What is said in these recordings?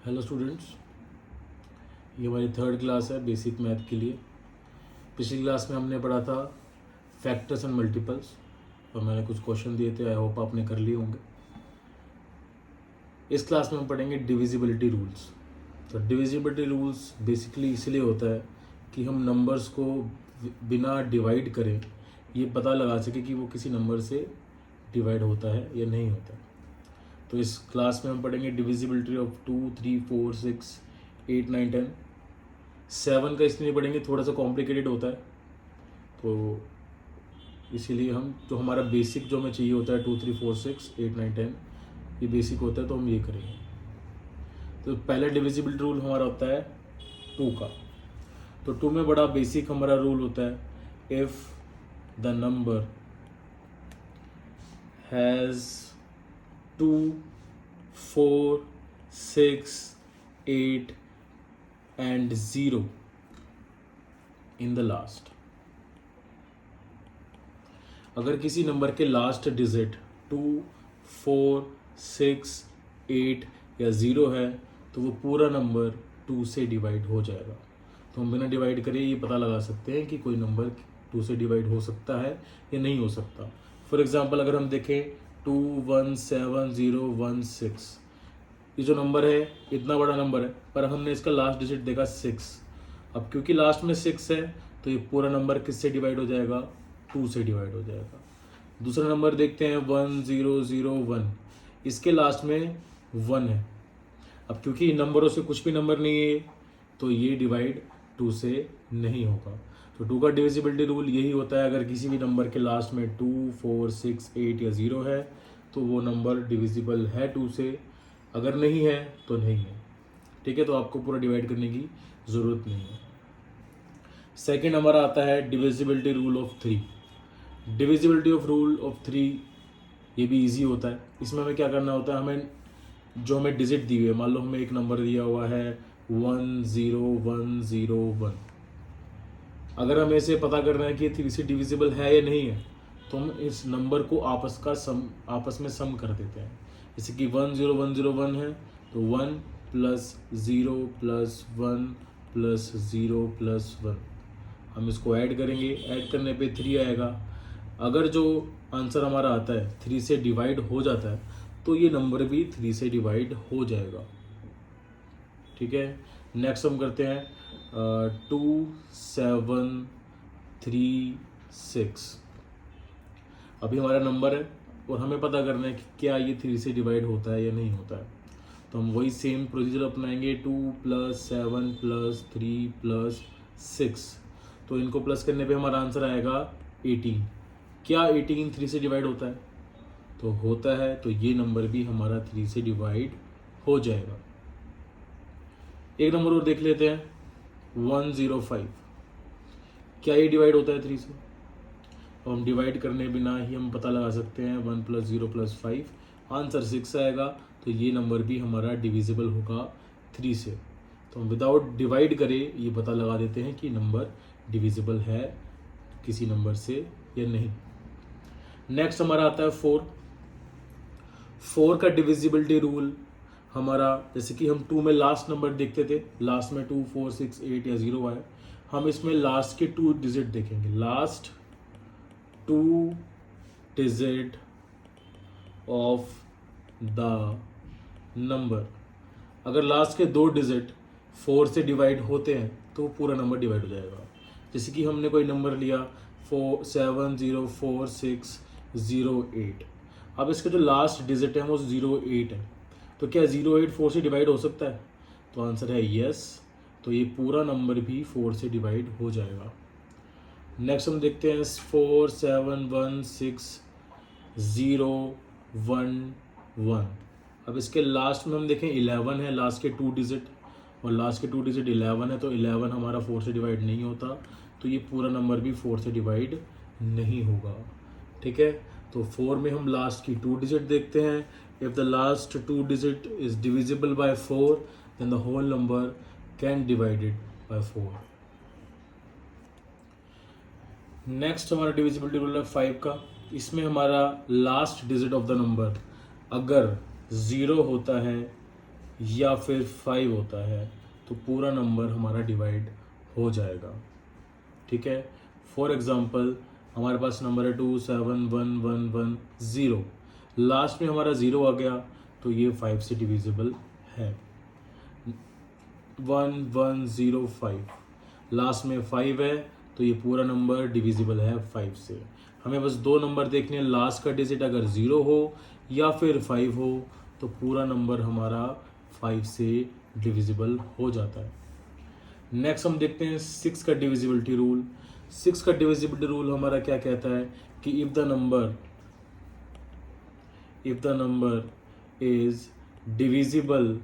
Hello students, ये हमारी third class है बेसिक मैथ के लिए। पिछली क्लास में हमने पढ़ा था फैक्टर्स एंड मल्टीपल्स और मैंने कुछ क्वेश्चन दिए थे। आई होप आपने कर लिए होंगे। इस क्लास में हम पढ़ेंगे डिविजिबिलिटी रूल्स। तो डिविजिबिलिटी रूल्स बेसिकली इसलिए होता है कि हम नंबर्स को बिना डिवाइड करें ये पता लगा सके कि वो किसी नंबर से डिवाइड होता है या नहीं होता। तो इस क्लास में हम पढ़ेंगे डिविजिबिलिटी ऑफ 2, 3, 4, 6, 8, 9, 10। 7 का इसलिए पढ़ेंगे, थोड़ा सा कॉम्प्लिकेटेड होता है, तो इसीलिए हम जो हमारा बेसिक जो हमें चाहिए होता है 2, 3, 4, 6, 8, 9, 10 ये बेसिक होता है, तो हम ये करेंगे। तो पहला डिविजिबिलिटी रूल हमारा होता है 2 का। तो 2 में बड़ा बेसिक हमारा रूल होता है, if the number has 2, 4, 6, 8 and 0 in the last। अगर किसी नंबर के लास्ट डिजिट 2, 4, 6, 8 या 0 है तो वो पूरा नंबर 2 से डिवाइड हो जाएगा। तो हम बिना डिवाइड करे ये पता लगा सकते हैं कि कोई नंबर 2 से डिवाइड हो सकता है या नहीं हो सकता। फॉर एग्जांपल अगर हम देखें 2, 1, 7, 0, 1, 6, ये जो नंबर है इतना बड़ा नंबर है, पर हमने इसका लास्ट डिजिट देखा 6। अब क्योंकि लास्ट में 6 है तो ये पूरा नंबर किससे डिवाइड हो जाएगा? 2 से डिवाइड हो जाएगा। दूसरा नंबर देखते हैं 1, 0, 0, 1, इसके लास्ट में 1 है। अब क्योंकि नंबरों से कुछ भी नंबर नहीं है तो ये डिवाइड 2 से नहीं होगा। तो 2 का डिविजिबिलिटी रूल यही होता है, अगर किसी भी नंबर के लास्ट में 2, 4, 6, 8 या 0 है तो वो नंबर डिविजिबल है 2 से, अगर नहीं है तो नहीं है। ठीक है, तो आपको पूरा डिवाइड करने की ज़रूरत नहीं है। सेकंड हमारा आता है divisibility rule of 3। Divisibility of rule of 3 ये भी इजी होता है। इसमें हमें क्या करना होता है, हमें जो हमें डिजिट दी हुई है, मान लो हमें एक नंबर दिया हुआ है 1, 0, 1, 0, 1। अगर हमें इसे पता करना है कि 3 से डिविजिबल है या नहीं है तो हम इस नंबर को आपस में सम कर देते हैं। जैसे कि 1, 0, 1, 0, 1 है तो 1 प्लस 0 प्लस 1 प्लस 0 प्लस 1, हम इसको ऐड करेंगे। ऐड करने पे 3 आएगा। अगर जो आंसर हमारा आता है 3 से डिवाइड हो जाता है तो ये नंबर भी 3 से डिवाइड हो जाएगा। ठीक है, नेक्स्ट हम करते हैं 2, 7, 3, 6। अभी हमारा नंबर है और हमें पता करना है कि क्या ये 3 से डिवाइड होता है या नहीं होता है। तो हम वही सेम प्रोसीजर अपनाएंगे, 2 + 7 + 3 + 6। तो इनको प्लस करने पे हमारा आंसर आएगा 18। क्या 18 3 से डिवाइड होता है? तो होता है, तो ये नंबर भी हमारा 3 से डिवाइड हो जाएगा। एक नंबर और देख लेते हैं 105। क्या ये डिवाइड होता है 3 से? तो हम डिवाइड करने बिना ही हम पता लगा सकते हैं 1 + 0 + 5, आंसर 6 आएगा। तो ये नंबर भी हमारा डिविजिबल होगा 3 से। तो हम विदाउट डिवाइड करे ये पता लगा देते हैं कि नंबर डिविजिबल है किसी नंबर से या नहीं। नेक्स्ट हमारा आता है 4। 4 का डिविजिबिलिटी रूल हमारा, जैसे कि हम 2 में लास्ट नंबर देखते थे, लास्ट में 2, 4, 6, 8 या 0 आए, हम इसमें लास्ट के 2 डिजिट देखेंगे। Last 2 digit of the number, अगर लास्ट के 2 डिजिट 4 से डिवाइड होते हैं तो पूरा नंबर डिवाइड हो जाएगा। जैसे कि हमने कोई नंबर लिया 4, 7, 0, 4, 6, 0, 8। अब इसका जो लास्ट डिजिट है वो 08 है, तो क्या 08 4 से डिवाइड हो सकता है? तो आंसर है यस। तो ये पूरा नंबर भी 4 से डिवाइड हो जाएगा। नेक्स्ट हम देखते हैं 4, 7, 1, 6, 0, 1, 1। अब इसके लास्ट में हम देखें 11 है, लास्ट के 2 डिजिट, और लास्ट के 2 डिजिट 11 है, तो 11 हमारा 4 से डिवाइड नहीं होता, तो ये पूरा नंबर भी 4 से डिवाइड नहीं होगा। ठीक है, तो 4 में हम लास्ट की 2 डिजिट देखते हैं। If the last 2 digit is divisible by 4 then the whole number can divided by 4। Next हमारा डिविजिबिलिटी रूल है 5 का। इसमें हमारा last digit of the number अगर 0 होता है या फिर 5 होता है तो पूरा नंबर हमारा डिवाइड हो जाएगा। ठीक है, फॉर एग्जांपल हमारे पास नंबर है 271110, लास्ट में हमारा 0 आ गया तो ये 5 से डिविजिबल है। 1105, लास्ट में 5 है तो ये पूरा नंबर डिविजिबल है 5 से। हमें बस दो नंबर देखने हैं, लास्ट का डिजिट अगर 0 हो या फिर 5 हो तो पूरा नंबर हमारा 5 से डिविजिबल हो जाता है। नेक्स्ट हम देखते हैं 6 का डिविजिबिलिटी रूल। 6 का डिविजिबिलिटी रूल हमारा क्या कहता है कि if the number is divisible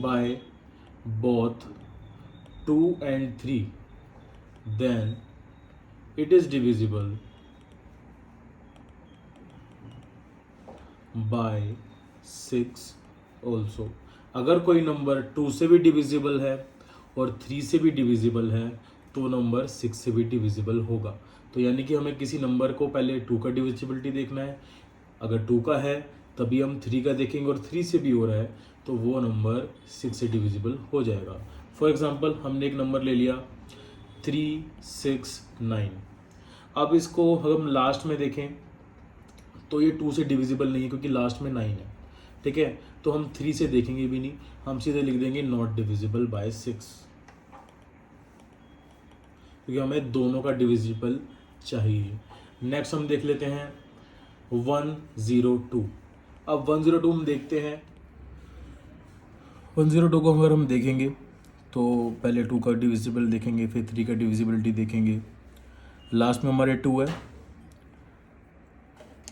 by both 2 and 3, then it is divisible by 6 also। अगर कोई नंबर 2 से भी डिविजिबल है और 3 से भी डिविजिबल है तो नंबर 6 से भी डिविजिबल होगा। तो यानी कि हमें किसी नंबर को पहले 2 का डिविजिबिलिटी देखना है, अगर 2 का है तभी हम 3 का देखेंगे और 3 से भी हो रहा है तो वो नंबर 6 से डिविजिबल हो जाएगा। फॉर एग्जांपल हमने एक नंबर ले लिया 369। अब इसको हम लास्ट में देखें तो ये 2 से डिविजिबल नहीं है क्योंकि लास्ट में 9 है। ठीक है, तो हम 3 से देखेंगे भी नहीं, हम सीधे लिख देंगे नॉट डिविजिबल बाय 6, क्योंकि हमें दोनों का डिविजिबल चाहिए। नेक्स्ट हम देख लेते हैं 102। अब 102 हम देखते हैं, 102 को अगर हम देखेंगे तो पहले 2 का डिविजिबल देखेंगे, फिर 3 का डिविजिबिलिटी देखेंगे। लास्ट में हमारे 2 है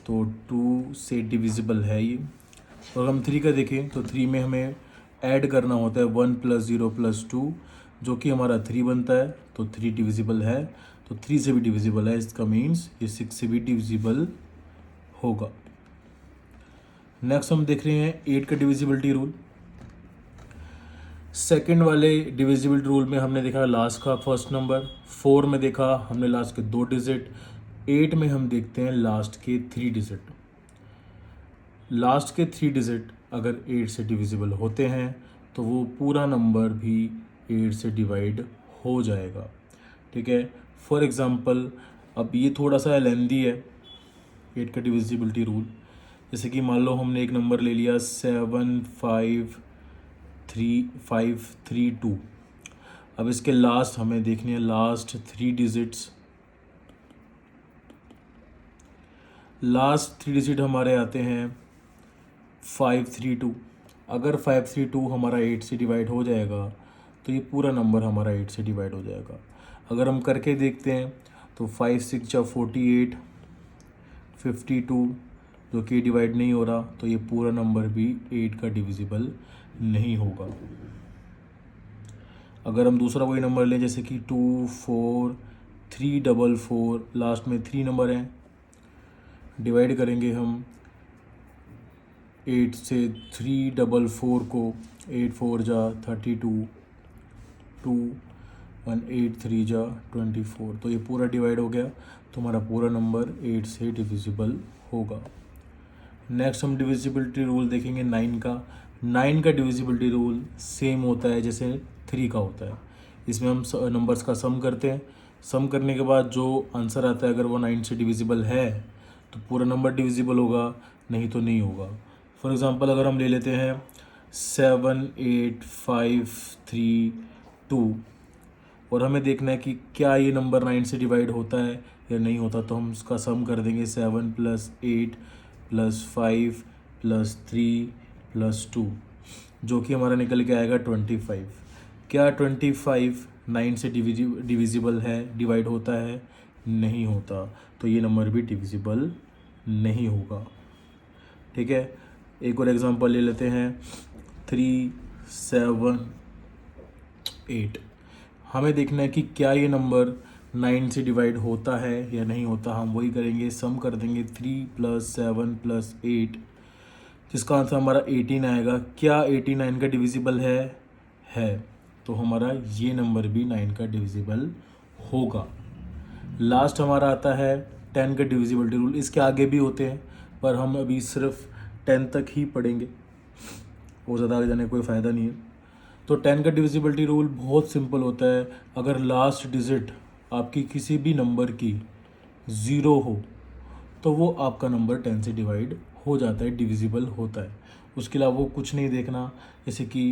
तो 2 से डिविजिबल है ये। और हम 3 का देखें तो 3 में हमें ऐड करना होता है 1 + 0 + 2 जो कि हमारा 3 बनता है, तो 3 डिविजिबल है, तो 3 से भी डिविजिबल है, इसका मीन्स ये 6 से भी डिविजिबल होगा। नेक्स्ट हम देख रहे हैं 8 का डिविजिबिलिटी रूल। सेकंड वाले डिविजिबिलिटी रूल में हमने देखा लास्ट का फर्स्ट नंबर, 4 में देखा हमने लास्ट के 2 डिजिट, 8 में हम देखते हैं लास्ट के 3 डिजिट। लास्ट के 3 डिजिट अगर 8 से डिविजिबल होते हैं तो वो पूरा नंबर भी 8 से डिवाइड हो जाएगा। ठीक है, फॉर एग्ज़ाम्पल अब ये थोड़ा सा लेंदी है 8 का डिविजिबिलिटी रूल। जैसे कि मान लो हमने एक नंबर ले लिया 75332। अब इसके लास्ट हमें देखनी है लास्ट 3 डिजिट्स। लास्ट 3 डिजिट हमारे आते हैं 532। अगर 532 हमारा 8 से डिवाइड हो जाएगा तो ये पूरा नंबर हमारा 8 से डिवाइड हो जाएगा। अगर हम करके देखते हैं तो 5 6 या 48, 52 जो कि डिवाइड नहीं हो रहा तो ये पूरा नंबर भी 8 का डिविजिबल नहीं होगा। अगर हम दूसरा कोई नंबर लें जैसे कि 24344, लास्ट में 3 नंबर हैं, डिवाइड करेंगे हम 8 से 344 को, 8 4 जा 32, 2 1 8 3 जा 24, तो ये पूरा डिवाइड हो गया तो हमारा पूरा नंबर 8 से डिविजिबल होगा। नेक्स्ट हम डिविजिबिलिटी रूल देखेंगे 9 का। 9 का डिविजिबिलिटी रूल सेम होता है जैसे 3 का होता है। इसमें हम नंबर्स का सम करते हैं, सम करने के बाद जो आंसर आता है अगर वो 9 से डिविजिबल है तो पूरा नंबर डिविजिबल होगा, नहीं तो नहीं होगा। फॉर एग्ज़ाम्पल अगर हम ले लेते हैं 78532 और हमें देखना है कि क्या ये नंबर 9 से डिवाइड होता है या नहीं होता, तो हम उसका सम कर देंगे 7 + 8 + 5 + 3 + 2 जो कि हमारा निकल के आएगा 25। क्या 25 9 से डिविजिबल है, डिवाइड होता है? नहीं होता, तो ये नंबर भी डिविजिबल नहीं होगा। ठीक है, एक और एग्जांपल ले लेते हैं 378। हमें देखना है कि क्या ये नंबर 9 से डिवाइड होता है या नहीं होता। हम वही करेंगे, सम कर देंगे 3 + 7 + 8 जिसका आंसर हमारा 18 आएगा। क्या 89 का डिविजिबल है, तो हमारा ये नंबर भी 9 का डिविजिबल होगा। लास्ट हमारा आता है 10 का डिविजिबिलिटी रूल। इसके आगे भी होते हैं पर हम अभी सिर्फ 10 तक ही पढ़ेंगे, वो ज़्यादा आगे जाने का कोई फ़ायदा नहीं है। तो 10 का डिविजिबिलिटी रूल बहुत सिंपल होता है। अगर लास्ट डिजिट आपकी किसी भी नंबर की 0 हो तो वो आपका नंबर 10 से डिवाइड हो जाता है, डिविजिबल होता है। उसके अलावा वो कुछ नहीं देखना, जैसे कि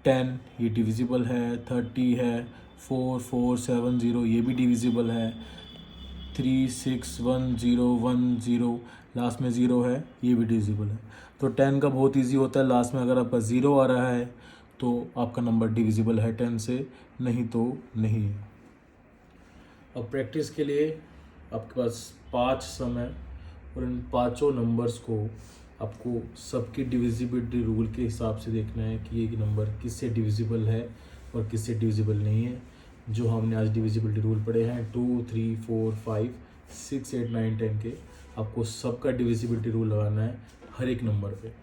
10 ये डिविजिबल है, 30 है, 4 4 7 0 ये भी डिविजिबल है, 3 6 1 0 1 0 लास्ट में 0 है, ये भी डिविजिबल है। तो 10 का बहुत इजी होता है, लास्ट में अगर आपका 0 आ रहा है तो आपका नंबर डिविजिबल है 10 से, नहीं तो नहीं है। अब प्रैक्टिस के लिए आपके पास 5 सम है और इन पांचों नंबर्स को आपको सबकी डिविजिबिलिटी रूल के हिसाब से देखना है कि ये नंबर किससे डिविजिबल है और किससे डिविजिबल नहीं है। जो हमने आज डिविजिबिलिटी रूल पढ़े हैं 2 3 4 5 6 8 9 10 के, आपको सबका डिविजिबिलिटी रूल लगाना है हर एक नंबर पे।